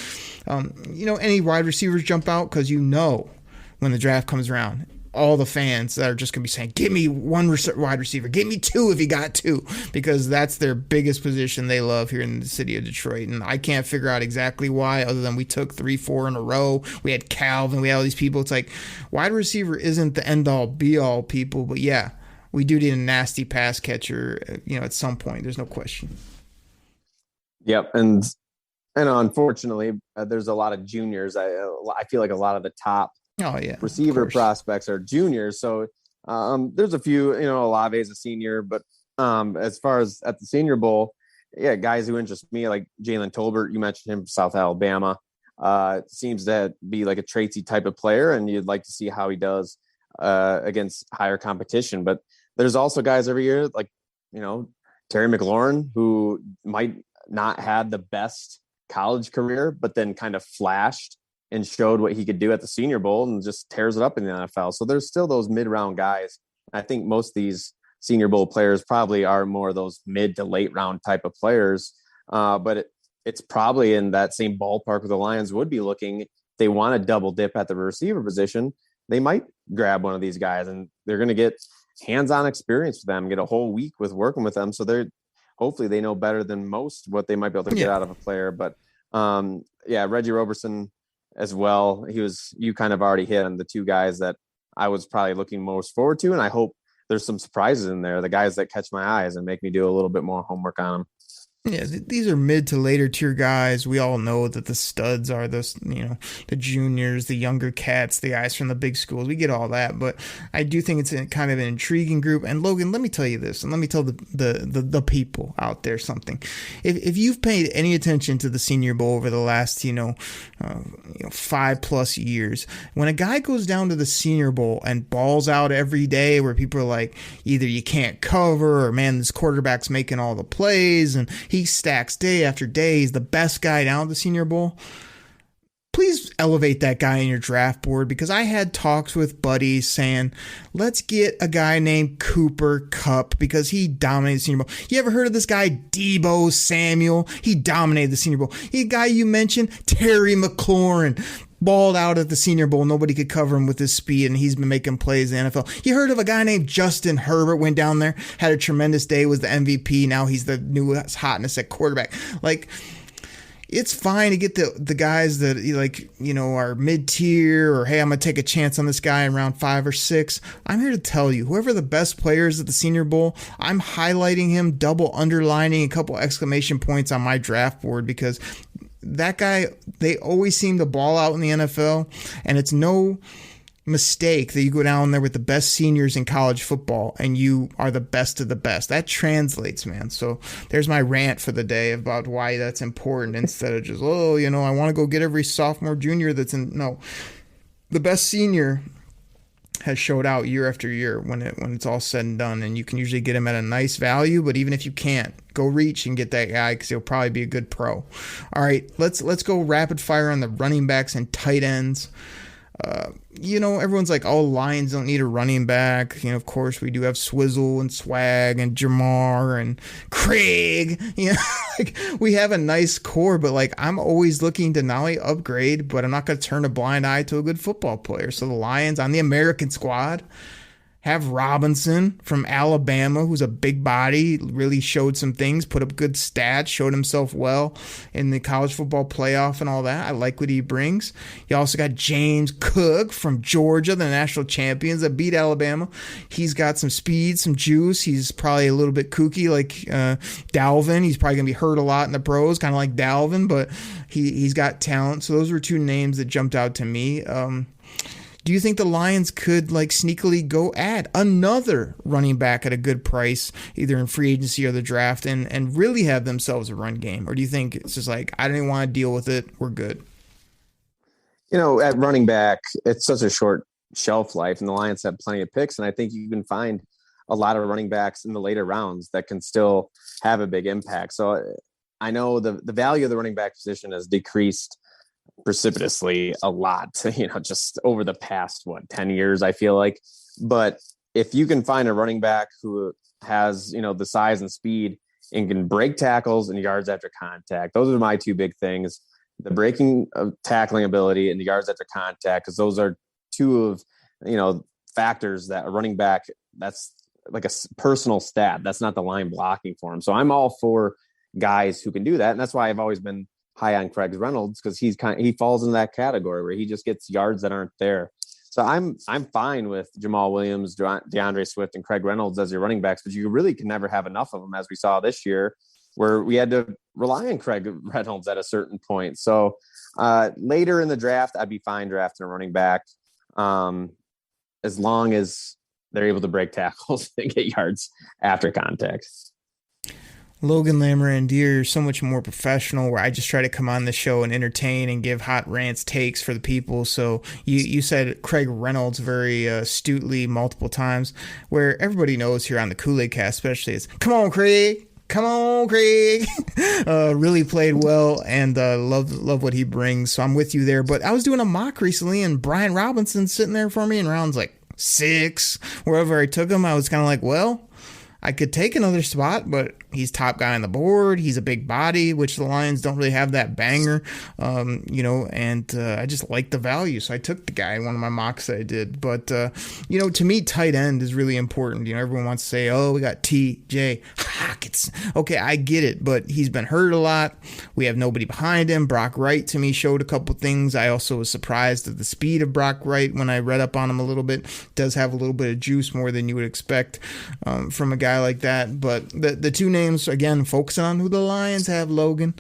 any wide receivers jump out because when the draft comes around, all the fans that are just going to be saying, give me one wide receiver, give me two if you got two, because that's their biggest position they love here in the city of Detroit. And I can't figure out exactly why, other than we took 3-4 in a row. We had Calvin, we had all these people. It's like, wide receiver isn't the end-all, be-all, people. But yeah, we do need a nasty pass catcher, at some point. There's no question. Yep. And unfortunately, there's a lot of juniors. I feel like a lot of the top receiver prospects are juniors. So there's a few, Olave's a senior, but as far as at the Senior Bowl, guys who interest me, like Jalen Tolbert, you mentioned him, South Alabama, seems to be like a Tracy type of player, and you'd like to see how he does against higher competition. But there's also guys every year, like, Terry McLaurin, who might not have the best college career, but then kind of flashed and showed what he could do at the Senior Bowl and just tears it up in the NFL. So there's still those mid-round guys. I think most of these Senior Bowl players probably are more those mid to late round type of players. But it's probably in that same ballpark where the Lions would be looking. If they want to double dip at the receiver position, they might grab one of these guys, and they're going to get hands-on experience with them, get a whole week with working with them. So hopefully they know better than most what they might be able to get out of a player. But Reggie Roberson as well. You kind of already hit on the two guys that I was probably looking most forward to. And I hope there's some surprises in there, the guys that catch my eyes and make me do a little bit more homework on them. Yeah, these are mid to later tier guys. We all know that the studs are the juniors, the younger cats, the guys from the big schools. We get all that, but I do think it's kind of an intriguing group. And Logan, let me tell you this, and let me tell the people out there something. If you've paid any attention to the Senior Bowl over the last 5+ years, when a guy goes down to the Senior Bowl and balls out every day, where people are like, either you can't cover, or man, this quarterback's making all the plays, and he stacks day after day, he's the best guy down at the Senior Bowl, please elevate that guy in your draft board, because I had talks with buddies saying, let's get a guy named Cooper Kupp because he dominated the Senior Bowl. You ever heard of this guy, Deebo Samuel? He dominated the Senior Bowl. The guy you mentioned, Terry McLaurin, balled out at the Senior Bowl. Nobody could cover him with his speed, and he's been making plays in the NFL. You heard of a guy named Justin Herbert, went down there, had a tremendous day, was the MVP. Now he's the newest hotness at quarterback. Like, it's fine to get the guys that are mid-tier, or hey, I'm going to take a chance on this guy in round 5 or 6. I'm here to tell you, whoever the best player is at the Senior Bowl, I'm highlighting him, double underlining a couple exclamation points on my draft board, because that guy, they always seem to ball out in the NFL, and it's no mistake that you go down there with the best seniors in college football and you are the best of the best. That translates, man. So there's my rant for the day about why that's important, instead of just, I want to go get every sophomore, junior that's in. No, the best senior has showed out year after year when it's all said and done, and you can usually get him at a nice value. But even if you can't, go reach and get that guy, because he'll probably be a good pro. All right, let's go rapid fire on the running backs and tight ends. Everyone's like, oh, Lions don't need a running back. Of course, we do have Swizzle and Swag and Jamar and Craig. We have a nice core, but I'm always looking to not only upgrade, but I'm not going to turn a blind eye to a good football player. So the Lions on the American squad, Have Robinson from Alabama, who's a big body, really showed some things, put up good stats, showed himself well in the college football playoff and all that. I like what he brings. You also got James Cook from Georgia, the national champions that beat Alabama. He's got some speed, some juice. He's probably a little bit kooky like Dalvin. He's probably going to be hurt a lot in the pros, kind of like Dalvin, but he's got talent. So those were two names that jumped out to me. Do you think the Lions could like sneakily go add another running back at a good price, either in free agency or the draft, and really have themselves a run game? Or do you think it's just like, I didn't want to deal with it, we're good? At running back, it's such a short shelf life, and the Lions have plenty of picks, and I think you can find a lot of running backs in the later rounds that can still have a big impact. So I know the value of the running back position has decreased precipitously a lot, just over the past 10 years, I feel like. But if you can find a running back who has the size and speed and can break tackles and yards after contact, those are my two big things: the breaking of tackling ability and the yards after contact, because those are two of factors that a running back, that's like a personal stat. That's not the line blocking for him. So I'm all for guys who can do that, and that's why I've always been high on Craig Reynolds, because he falls in that category where he just gets yards that aren't there. So I'm fine with Jamal Williams, DeAndre Swift, and Craig Reynolds as your running backs, but you really can never have enough of them, as we saw this year, where we had to rely on Craig Reynolds at a certain point. So later in the draft, I'd be fine drafting a running back, as long as they're able to break tackles and get yards after contact. Logan Lamorandier is so much more professional, where I just try to come on the show and entertain and give hot rants, takes for the people. So you said Craig Reynolds very astutely multiple times, where everybody knows here on the Koolaid Cast especially is, come on, Craig. Come on, Craig. Really played well, and love what he brings. So I'm with you there. But I was doing a mock recently, and Brian Robinson sitting there for me in rounds like 6, wherever I took him. I was kind of like, well, I could take another spot, but he's top guy on the board. He's a big body, which the Lions don't really have that banger, and I just like the value. So I took the guy in one of my mocks that I did. But, to me, tight end is really important. Everyone wants to say, oh, we got TJ Hawkins. Okay, I get it, but he's been hurt a lot. We have nobody behind him. Brock Wright, to me, showed a couple things. I also was surprised at the speed of Brock Wright when I read up on him a little bit. Does have a little bit of juice, more than you would expect from a guy like that. But the two names, again, focusing on who the Lions have: Logan,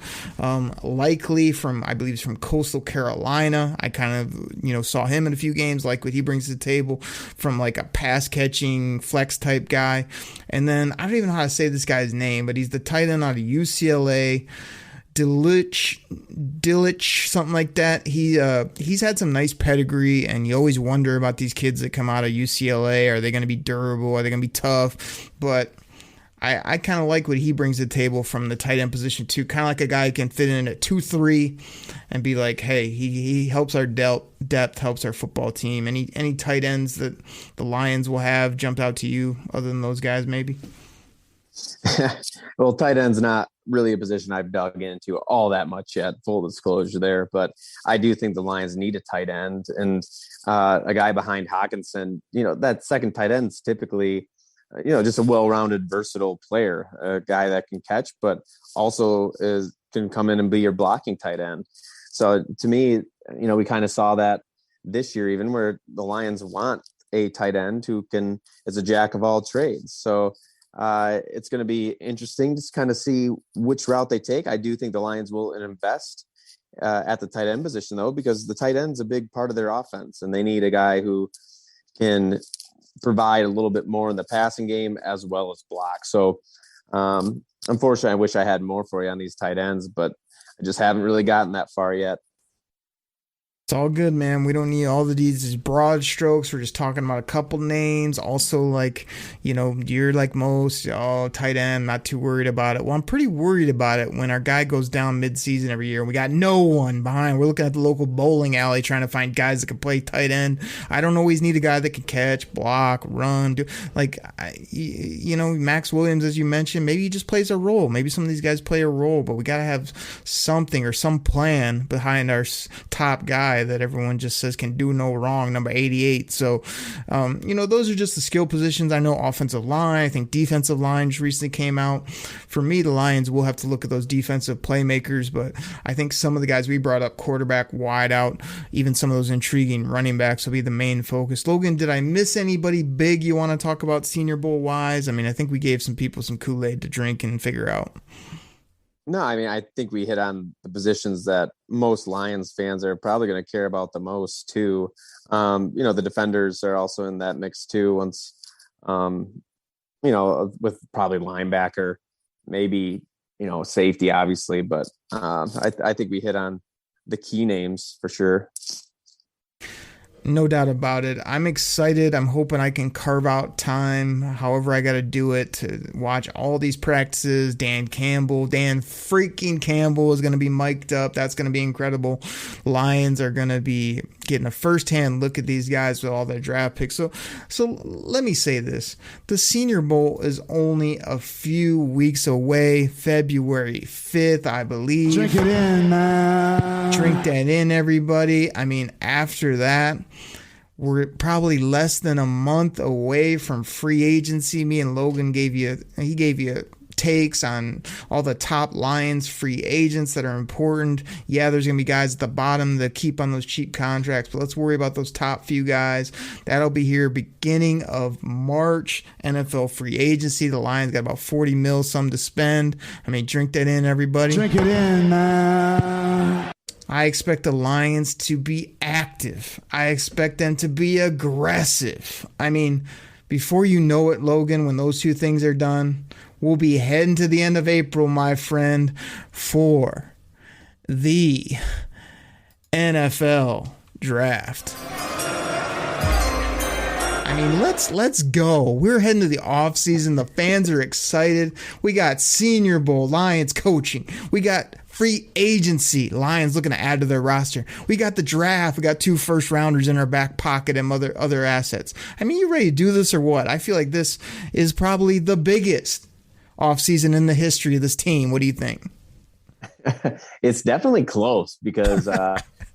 likely from, I believe, from Coastal Carolina. I kind of saw him in a few games, like what he brings to the table from like a pass catching flex type guy. And then I don't even know how to say this guy's name, but he's the tight end out of UCLA. Dillich, something like that. He's had some nice pedigree, and you always wonder about these kids that come out of UCLA. Are they going to be durable? Are they going to be tough? But I kind of like what he brings to the table from the tight end position too. Kind of like a guy who can fit in at 2-3 and be like, hey, he helps our depth, helps our football team. Any tight ends that the Lions will have jumped out to you other than those guys, maybe? Well, tight end's not really a position I've dug into all that much yet, full disclosure there, but I do think the Lions need a tight end, and a guy behind Hawkinson, that second tight end's typically, just a well-rounded, versatile player, a guy that can catch, but also can come in and be your blocking tight end. So to me, we kind of saw that this year, even where the Lions want a tight end who is a jack of all trades. So it's going to be interesting to kind of see which route they take. I do think the Lions will invest at the tight end position, though, because the tight end's a big part of their offense, and they need a guy who can provide a little bit more in the passing game as well as block. So unfortunately, I wish I had more for you on these tight ends, but I just haven't really gotten that far yet. It's all good, man. We don't need all the these broad strokes. We're just talking about a couple names. Also, like, you're like most, tight end, not too worried about it. Well, I'm pretty worried about it when our guy goes down mid-season every year and we got no one behind. We're looking at the local bowling alley trying to find guys that can play tight end. I don't always need a guy that can catch, block, run. Max Williams, as you mentioned, maybe he just plays a role. Maybe some of these guys play a role, but we got to have something or some plan behind our top guys guy that everyone just says can do no wrong, number 88. So, those are just the skill positions. I know offensive line, I think defensive line just recently came out. For me, the Lions will have to look at those defensive playmakers, but I think some of the guys we brought up, quarterback, wide out, even some of those intriguing running backs will be the main focus. Logan, did I miss anybody big you want to talk about Senior Bowl wise? I mean, I think we gave some people some Kool-Aid to drink and figure out. No, I mean, I think we hit on the positions that most Lions fans are probably going to care about the most too. The defenders are also in that mix too. Once, with probably linebacker, maybe, safety obviously, but I think we hit on the key names for sure. No doubt about it. I'm excited. I'm hoping I can carve out time, however I got to do it, to watch all these practices. Dan freaking Campbell is going to be mic'd up. That's going to be incredible. Lions are going to be getting a firsthand look at these guys with all their draft picks. So let me say this. The Senior Bowl is only a few weeks away, February 5th, I believe. Drink it in, man. Drink that in, everybody. I mean, after that, we're probably less than a month away from free agency. Me and Logan gave you takes on all the top Lions free agents that are important. Yeah, there's going to be guys at the bottom that keep on those cheap contracts, but let's worry about those top few guys. That'll be here beginning of March. NFL free agency. The Lions got about 40 mil, some to spend. I mean, drink that in, everybody. Drink it in, man. I expect the Lions to be active. I expect them to be aggressive. I mean, before you know it, Logan, when those two things are done, we'll be heading to the end of April, my friend, for the NFL draft. I mean, let's go. We're heading to the offseason. The fans are excited. We got Senior Bowl, Lions coaching. We got free agency, Lions looking to add to their roster. We got the draft. We got 2 first-rounders in our back pocket and other assets. I mean, you ready to do this or what? I feel like this is probably the biggest offseason in the history of this team. What do you think? It's definitely close because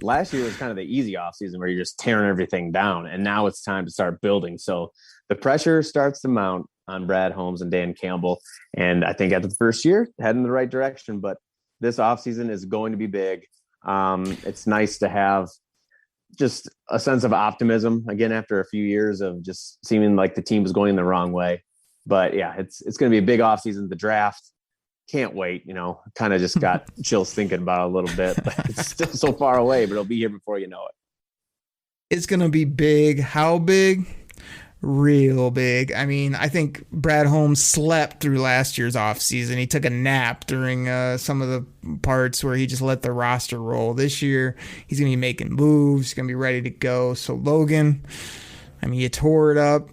last year was kind of the easy offseason where you're just tearing everything down, and now it's time to start building. So the pressure starts to mount on Brad Holmes and Dan Campbell, and I think after the first year, heading in the right direction, but this offseason is going to be big. It's nice to have just a sense of optimism again after a few years of just seeming like the team was going the wrong way. But yeah, it's going to be a big offseason. The draft, can't wait. Kind of just got chills thinking about it a little bit. But it's still so far away, but it'll be here before you know it. It's going to be big. How big? Real big. I mean, I think Brad Holmes slept through last year's offseason. He took a nap during some of the parts where he just let the roster roll. This year, he's going to be making moves. He's going to be ready to go. So, Logan, I mean, you tore it up.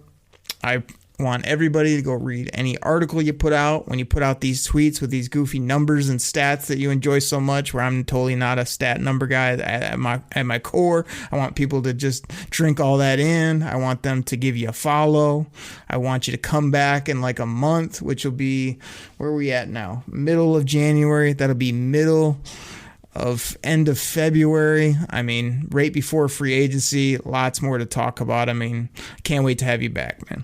I want everybody to go read any article you put out when you put out these tweets with these goofy numbers and stats that you enjoy so much, where I'm totally not a stat number guy at my core. I want people to just drink all that in. I want them to give you a follow. I want you to come back in like a month, which will be, where are we at now? Middle of January. That'll be end of February. I mean, right before free agency. Lots more to talk about. I mean, can't wait to have you back, man.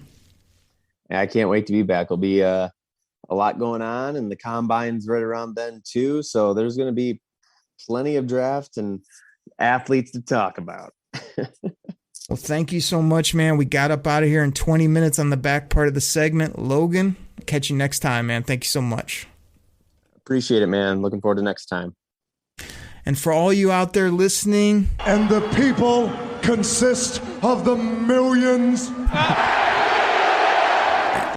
I can't wait to be back. It'll be a lot going on, and the combine's right around then too. So there's going to be plenty of draft and athletes to talk about. Well, thank you so much, man. We got up out of here in 20 minutes on the back part of the segment. Logan, catch you next time, man. Thank you so much. Appreciate it, man. Looking forward to next time. And for all you out there listening. And the people consist of the millions.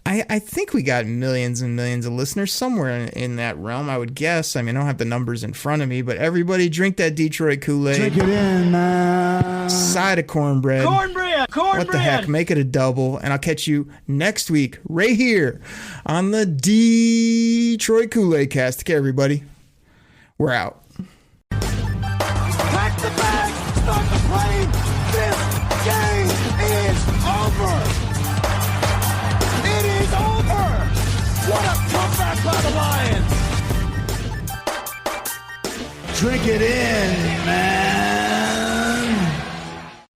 I think we got millions and millions of listeners somewhere in that realm, I would guess. I mean, I don't have the numbers in front of me, but everybody drink that Detroit Koolaid. Drink it in, man. Side of cornbread. Cornbread! What the heck? Make it a double, and I'll catch you next week right here on the Detroit Koolaid Cast. Okay, everybody. We're out. Pack the bag, start the plane. This game is over. It is over. What a comeback by the Lions. Drink it in, man.